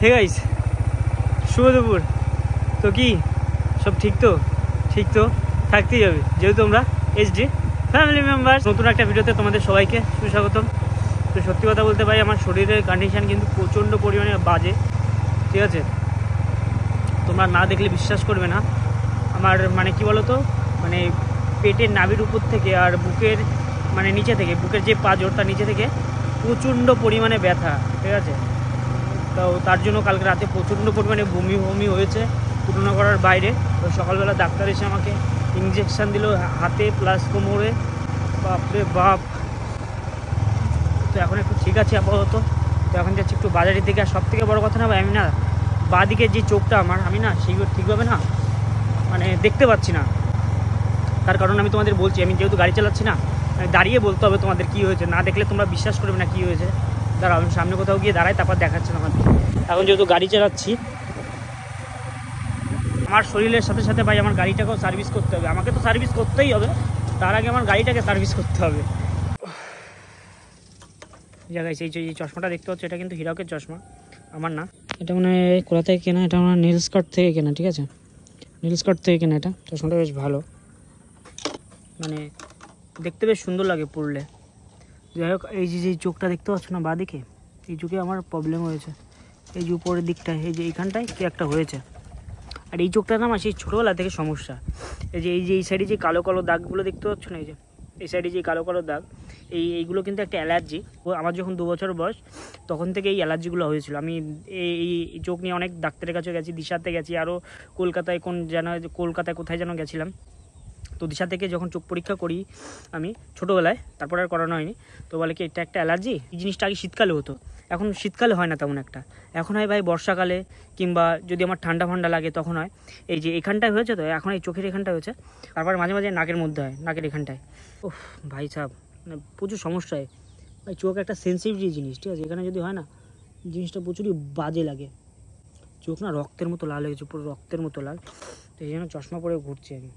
Hey guys, শুভ দুপুর। তো কি সব ঠিক তো? ঠিক তো থাকতেই হবে, যেহেতু আমরা এইচডি ফ্যামিলি মেম্বার। নতুন একটা ভিডিওতে তোমাদের সবাইকে সুস্বাগতম। তো সত্যি কথা বলতে ভাই, আমার শরীরের কন্ডিশান কিন্তু প্রচণ্ড পরিমাণে বাজে, ঠিক আছে? তোমরা না দেখলে বিশ্বাস করবে না। আমার মানে কি বলো তো, মানে পেটের নাভির উপর থেকে আর বুকের মানে নিচে থেকে, বুকের যে পাঁজর তার নিচে থেকে প্রচণ্ড পরিমাণে ব্যথা, ঠিক আছে? তো তার জন্য কালকে রাতে প্রচণ্ড পরিমাণে বমি হয়েছে তুলনা করার বাইরে। তো সকালবেলা ডাক্তার এসে আমাকে ইঞ্জেকশান দিল হাতে প্লাস কোমরে, বাপরে বাপ। তো এখন একটু ঠিক আছে আপাতত। তো এখন যাচ্ছি একটু বাজারের দিকে। আর সব থেকে বড়ো কথা না ভাই, আমি না বাঁ দিকের যে চোখটা আমার, আমি না সেইভাবে ঠিকভাবে না মানে দেখতে পাচ্ছি না। তার কারণ আমি তোমাদের বলছি, আমি যেহেতু গাড়ি চালাচ্ছি না, দাঁড়িয়ে বলতে হবে তোমাদের কী হয়েছে। না দেখলে তোমরা বিশ্বাস করবে না কী হয়েছে। দাঁড়াও, আমি সামনে কোথাও গিয়ে দাঁড়াই, তারপর দেখাচ্ছি আমাদের। এখন যেহেতু গাড়ি চালাচ্ছি, আমার শরীরের সাথে সাথে ভাই আমার গাড়িটাকেও সার্ভিস করতে হবে। আমাকে তো সার্ভিস করতেই হবে, তার আগে আমার গাড়িটাকে সার্ভিস করতে হবে। জায়গায় এই যে চশমাটা দেখতে পাচ্ছ, এটা কিন্তু হিরাকের চশমা, আমার না। এটা মানে কোথা থেকে কেনা? এটা আমার নীলস কাট থেকে কেনা, ঠিক আছে? নীলস কাট থেকে কেনা এটা। চশমাটা বেশ ভালো, মানে দেখতে বেশ সুন্দর লাগে পরলে। যাই হোক, এই যে চোখটা দেখতে পাচ্ছ না বাঁ দিকে, এই চোখে আমার প্রবলেম হয়েছে। এই যে উপরের দিকটায়, এই যে এইখানটায় কি একটা হয়েছে। আর এই চোখটা না আমার সেই ছোটোবেলা থেকে সমস্যা। এই সাইডে যে কালো কালো দাগগুলো দেখতে পাচ্ছ না, এই সাইডে যে কালো কালো দাগ, এইগুলো কিন্তু একটা অ্যালার্জি। আমার যখন 2 বছর বয়স, তখন থেকে এই অ্যালার্জিগুলো হয়েছিল। আমি এই চোখ নিয়ে অনেক ডাক্তারের কাছে গেছি, দিশাতে গেছি, আরও কলকাতায় কলকাতায় কোথায় যেন গেছিলাম। তো দিশা থেকে যখন চোখ পরীক্ষা করি আমি ছোটোবেলায়, তারপর আর করানো হয়নি। তো বলে কি এটা একটা অ্যালার্জি। এই জিনিসটা আগে শীতকালে হতো, এখন শীতকালে হয় না তেমন একটা। এখন হয় ভাই বর্ষাকালে, কিংবা যদি আমার ঠান্ডা ফান্ডা লাগে তখন হয়। এই যে এখানটায় হয়েছে, তো এখন এই চোখের এখানটায় হয়েছে। তারপর মাঝে মাঝে নাকের মধ্যে হয়, নাকের এখানটায়। ওহ ভাই সাহেব, মানে প্রচুর সমস্যা হয় ভাই। চোখ একটা সেন্সিটিভ জিনিস, ঠিক আছে? এখানে যদি হয় না, জিনিসটা প্রচুরই বাজে লাগে। চোখ না রক্তের মতো লাল হয়ে গেছে, পুরো রক্তের মতো লাল। তো এই জন্য চশমা পরে ঘুরছি আমি।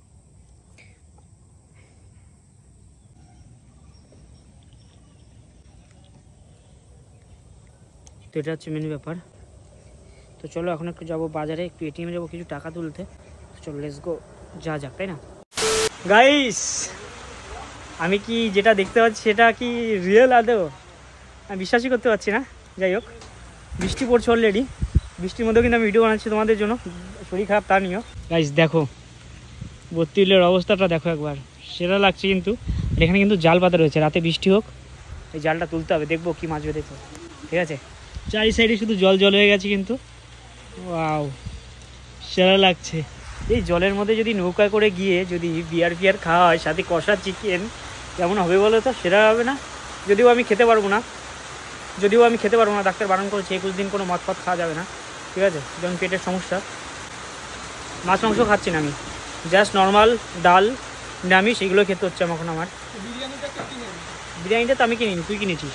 তো এটা হচ্ছে মেন ব্যাপার। তো চলো এখন একটু যাবো বাজারে, একটু এটিএমে যাবো কিছু টাকা তুলতে। চলো লেটস গো, যা যাক, তাই না গাইস? আমি কি যেটা দেখতে পাচ্ছি সেটা কি রিয়েল আদৌ? আমি বিশ্বাসই করতে পারছি না। যাই হোক, বৃষ্টি পড়ছে অলরেডি। বৃষ্টির মধ্যেও কিন্তু আমি ভিডিও বানাচ্ছি তোমাদের জন্য। শরীর খারাপ তা নিও। গাইস দেখো বত্রিলের অবস্থাটা দেখো একবার, সেরা লাগছে কিন্তু। এখানে কিন্তু জাল পাতা রয়েছে, রাতে বৃষ্টি হোক এই জালটা তুলতে হবে, দেখবো কি মাছ বেঁধেছে, ঠিক আছে? চারি সাইডে শুধু জল জল হয়ে গেছে কিন্তু। ওয়াও, সেরা লাগছে। এই জলের মধ্যে যদি নৌকা করে গিয়ে যদি বিয়ার খাওয়া হয়, সাথে কষা চিকেন, কেমন হবে বলো তো? সেরা হবে না? যদিও আমি খেতে পারবো না, ডাক্তার বারণ করেছে 21 দিন কোনো মদ ফদ খাওয়া যাবে না, ঠিক আছে? যেমন পেটের সমস্যা। মাছ মাংস খাচ্ছি না আমি, জাস্ট নর্মাল ডাল নিরামিষ এগুলো খেতে হচ্ছে এখন আমার। বিরিয়ানিটা তো আমি কিনিনি, তুই কিনেছিস।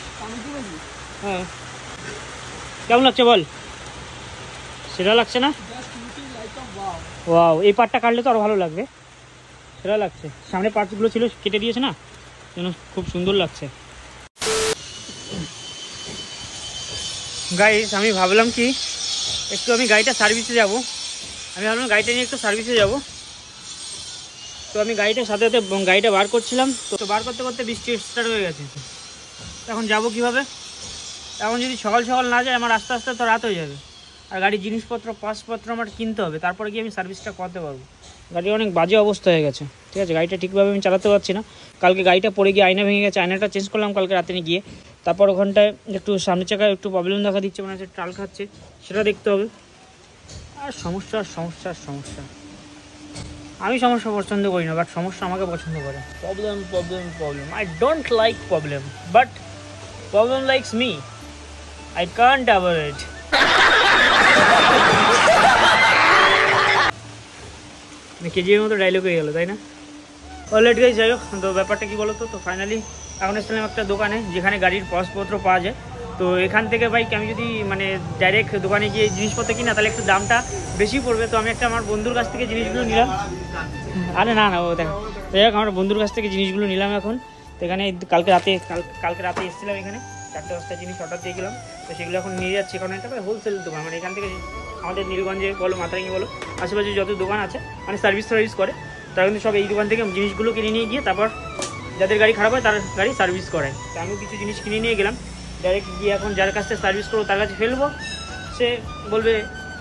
হ্যাঁ, কেমন লাগছে বল? সেটা লাগছে না? ওয়াও, এই পার্টটা কাটলে তো আরও ভালো লাগবে। সেটা লাগছে, সামনে পার্টগুলো ছিল কেটে দিয়েছে না, যেন খুব সুন্দর লাগছে। গাইস আমি ভাবলাম কি একটু আমি গাড়িটা সার্ভিসে যাব। গাড়িটা নিয়ে একটু সার্ভিসে যাব। তো আমি গাড়িটার সাথে সাথে গাড়িটা বার করছিলাম, তো বার করতে করতে বৃষ্টি স্টার্ট হয়ে গেছে। এখন যাব কীভাবে? এখন যদি সকাল সকাল না যায়, আমার আস্তে আস্তে তো রাত হয়ে যাবে। আর গাড়ির জিনিসপত্র পাসপত্র আমার কিনতে হবে, তারপরে গিয়ে আমি সার্ভিসটা করতে পারবো। গাড়ির অনেক বাজে অবস্থা হয়ে গেছে, ঠিক আছে? গাড়িটা ঠিকভাবে আমি চালাতে পারছি না। কালকে গাড়িটা পড়ে গিয়ে আয়না ভেঙে গেছে, আয়নাটা চেঞ্জ করলাম কালকে রাতে গিয়ে। তারপর ওখানটায় একটু সামনের চাকায় একটু প্রবলেম দেখা দিচ্ছে, মানে হচ্ছে টাল খাচ্ছে, সেটা দেখতে হবে। আর সমস্যা। আমি সমস্যা পছন্দ করি না, বাট সমস্যা আমাকে পছন্দ করে। Problem I don't like problem, but problem likes me. I can't avoid. কেজির মতো ডায়লগ হয়ে গেলো, তাই না? অলরেডি গাইস, যাই হোক, তো ব্যাপারটা কী বলো তো? তো ফাইনালি এখন এসেছিলাম একটা দোকানে যেখানে গাড়ির পাসপত্র পাওয়া যায়। তো এখান থেকে ভাই আমি যদি মানে ডাইরেক্ট দোকানে গিয়ে জিনিসপত্র কিনা, তাহলে একটু দামটা বেশি পড়বে। তো আমি একটা আমার বন্ধুর কাছ থেকে জিনিসগুলো নিলাম। আরে না ও দেখো, যাই হোক, আমার বন্ধুর কাছ থেকে জিনিসগুলো নিলাম এখন। তো এখানে কালকে রাতে এসেছিলাম এখানে। 4টে বস্তা জিনিস অর্ডার দিয়ে গেলাম, তো সেগুলো এখন নিয়ে যাচ্ছি। কারণ এটা হোলসেল দোকান, মানে এখান থেকে আমাদের নীলগঞ্জে বলো মাথারাঙ্গি বলো আশেপাশে যত দোকান আছে মানে সার্ভিস করে তারা কিন্তু সব এই দোকান থেকে জিনিসগুলো কিনে নিয়ে গিয়ে তারপর যাদের গাড়ি খারাপ হয় তার গাড়ি সার্ভিস করায়। তো আমিও কিছু জিনিস কিনে নিয়ে গেলাম, ডাইরেক্ট গিয়ে এখন যার কাছ থেকে সার্ভিস করবো তার কাছে ফেলবো, সে বলবে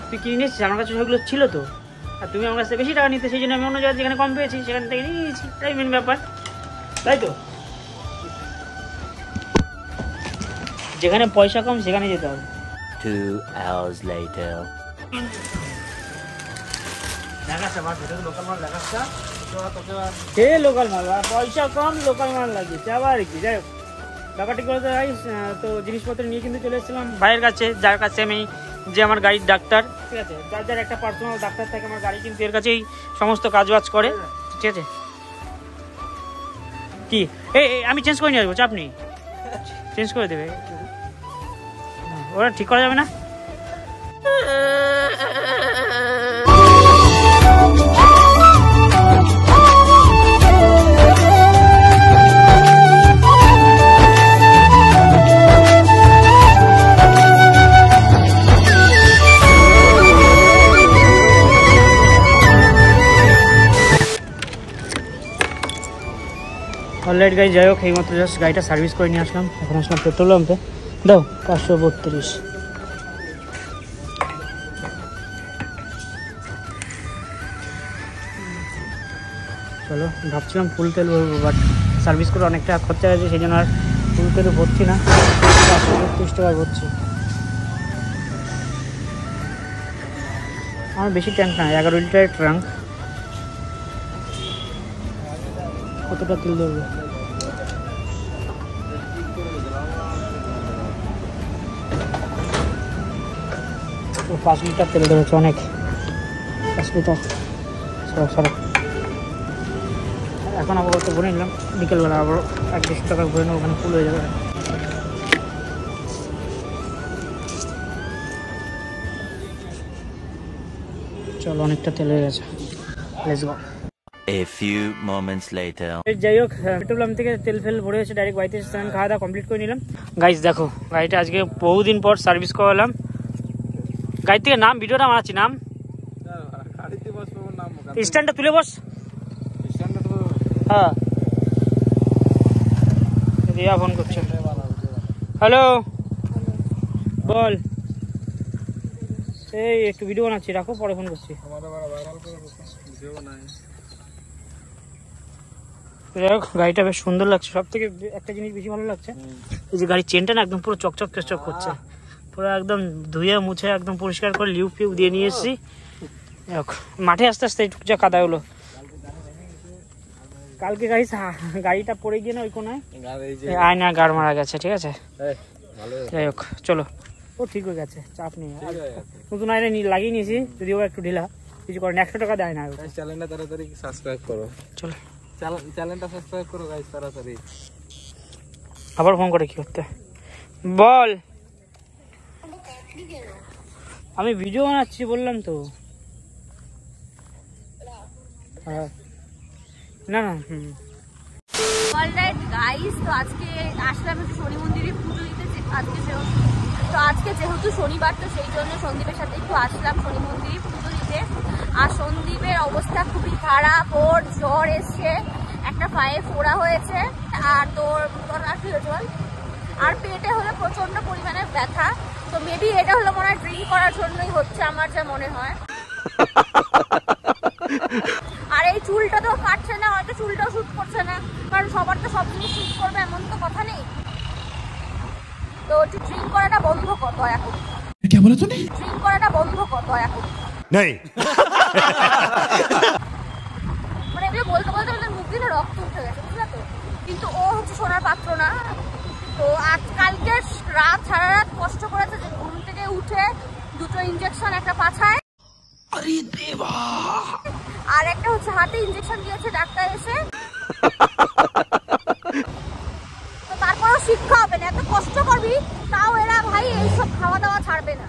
তুই কিনে নিয়েছিস, আমার কাছে সেগুলো ছিল তো, আর তুমি আমার কাছে বেশি টাকা নিতে, সেই জন্য আমি অন্য জায়গায় যেখানে কম পেয়েছি সেখান থেকে নিয়ে নিয়েছি, তাই মেন ব্যাপার, তাই তো। যেখানে পয়সা কম সেখানে যেতে হবে। 2 hours later. লোকাল মাল, পয়সা কম লোকাল মাল লাগিয়েছে আবার কি। যাই হোক ব্যাপারটি করে তো ভাই, তো জিনিসপত্র নিয়ে কিন্তু চলে এসেছিলাম ভাইয়ের কাছে, যার কাছে আমি যে আমার গাড়ির ডাক্তার, ঠিক আছে, যার একটা পার্সোনাল ডাক্তার থাকে আমার গাড়ি, কিন্তু এর কাছেই সমস্ত কাজবাজ করে, ঠিক আছে। কি আমি চেঞ্জ করে নিয়ে আসবো, চাপ নেই, চেঞ্জ করে দেবে, ওরা ঠিক করা যাবে না। অলরাইট গাড়ি, যাই হোক এইমাত্র জাস্ট গাড়িটা সার্ভিস করে নিয়ে আসলাম। এখন আসলাম পেট্রোল পাম্পে, দাও 532। চলো, ভাবছিলাম ফুল তেল ভরবো, বাট সার্ভিস করে অনেকটা খরচা হয়েছে, সেই জন্য আর ফুল তেলও ভরছি না, 532 টাকা ভরছি। আমার বেশি ট্যাঙ্ক না, 11 লিটারের ট্যাঙ্ক। কতটা তেল ধরবো? 5 লিটার তেল ধরেছে, অনেক, 5 লিটার। সরো এখন আবার তো ভরে নিলাম, বিকেলবেলা আবার 100-200 টাকা ভরে নেবো, ওখানে ফুল হয়ে যাবে। চলো, অনেকটা তেল হয়ে গেছে, let's go. A few moments later. যাই হোক পেট্রোল পাম্প থেকে তেল ফেল ভরে হয়েছে, ডাইরেক্ট বাড়িতে এসে খাওয়া দাওয়া কমপ্লিট করে নিলাম। গাইস দেখো, গাড়িটা আজকে বহুদিন পর সার্ভিস করালাম। গাড়ি থেকে নাম, ভিডিওটা বানাচ্ছি, নাম স্ট্যান্ডটা তুলে বস। হ্যাঁ, রিয়া ফোন করছে। হ্যালো, বল। এই একটু ভিডিও বানাচ্ছি, রাখো, পরে ফোন করছি। যাই হোক গাড়িটা বেশ সুন্দর লাগছে, সব থেকে একটা জিনিস বেশি ভালো লাগছে, এই যে গাড়ির চেনটা না একদম পুরো চকচক চকচক করছে, পুরো একদম ধুয়ে মুছে একদম পরিষ্কার করে লিউ ফিউ দিয়ে নিয়ে এসেছি। মাঠে আস্তে আস্তে একটু যা কাদা হলো কালকে, গাড়িটা পড়ে গিয়ে না ওই কোনায় আয়না গাড় মারা গেছে, ঠিক আছে। যাই হোক চলো, ও ঠিক হয়ে গেছে, চাপ নেই, নতুন আয়না লাগিয়ে নিয়েছি, যদিও একটু ঢিলা, কিছু করেন, 100 টাকা দেয় না। চ্যানেলটা তাড়াতাড়ি সাবস্ক্রাইব করো, চলো চ্যানেলটা সাবস্ক্রাইব করো গাইস তাড়াতাড়ি। আবার ফোন করে কি করতে বল? আমি ভিডিও বানাচ্ছি বললাম তো। হ্যাঁ, না না অলরাইট গাইস, তো আজকে আসলাম একটু শনি মন্দিরে পুজো দিতে। আজকে যেহেতু শনিবার, তো সেই জন্য সন্দীপের সাথে একটু আসলাম শনি মন্দিরে পুজো দিতে। আর সন্দীপের অবস্থা খুবই খারাপ, ওর জ্বর এসছে, একটা পায়ে ফোড়া হয়েছে, আর তোর আর পেটে হলো প্রচন্ড পরিমাণে ব্যথা। তো মেবি এটা হলো মনে হয় ড্রিঙ্ক করার জন্যই হচ্ছে, আমার যা মনে হয়। আর এই চুলটা তো কাটছে না, হয়তো চুলটাও শুট করছে না, কারণ সবার তো সব জিনিস শুট করবে এমন তো কথা নেই। তো ড্রিঙ্ক করাটা বন্ধ কর দয়া করে। কি বলে তুমি? ড্রিঙ্ক করাটা বন্ধ কর দয়া করে। नहीं মানে এগুলো বলতে বলতে আমাদের মুখ দিয়ে রক্ত উঠে গেছে, বুঝলে তো। কিন্তু ও হচ্ছে সোনার পাত্র না। তো আজ কালকে রাত সারা রাত কষ্ট করেছে, যে ঘুম থেকে উঠে 2টো ইঞ্জেকশন, একটা পাছায় আর একটা হচ্ছে হাতে ইঞ্জেকশন দিয়েছে ডাক্তার এসে। তো তারপরও শিক্ষা হবে না, এত কষ্ট করবি তাও এরা ভাই এইসব খাওয়া দাওয়া ছাড়বে না,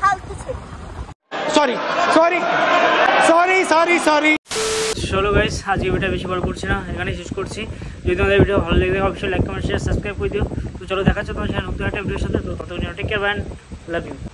ফালতু ছেলে। Sorry sorry sorry sorry sorry. চলো গাইস, আজকে ভিডিওটা বেশি বড় করছি না, এখানে শেষ করছি। যদি তোমাদের ভিডিও ভালো লেগে অবশ্যই লাইক কমেন্ট শেয়ার সাবস্ক্রাইব করে দিও। তো চলো দেখা হচ্ছে তোমার সাথে নতুন একটা ভিডিওর সাথে। তো ততক্ষণ টেক কেয়ার, লাভ ইউ।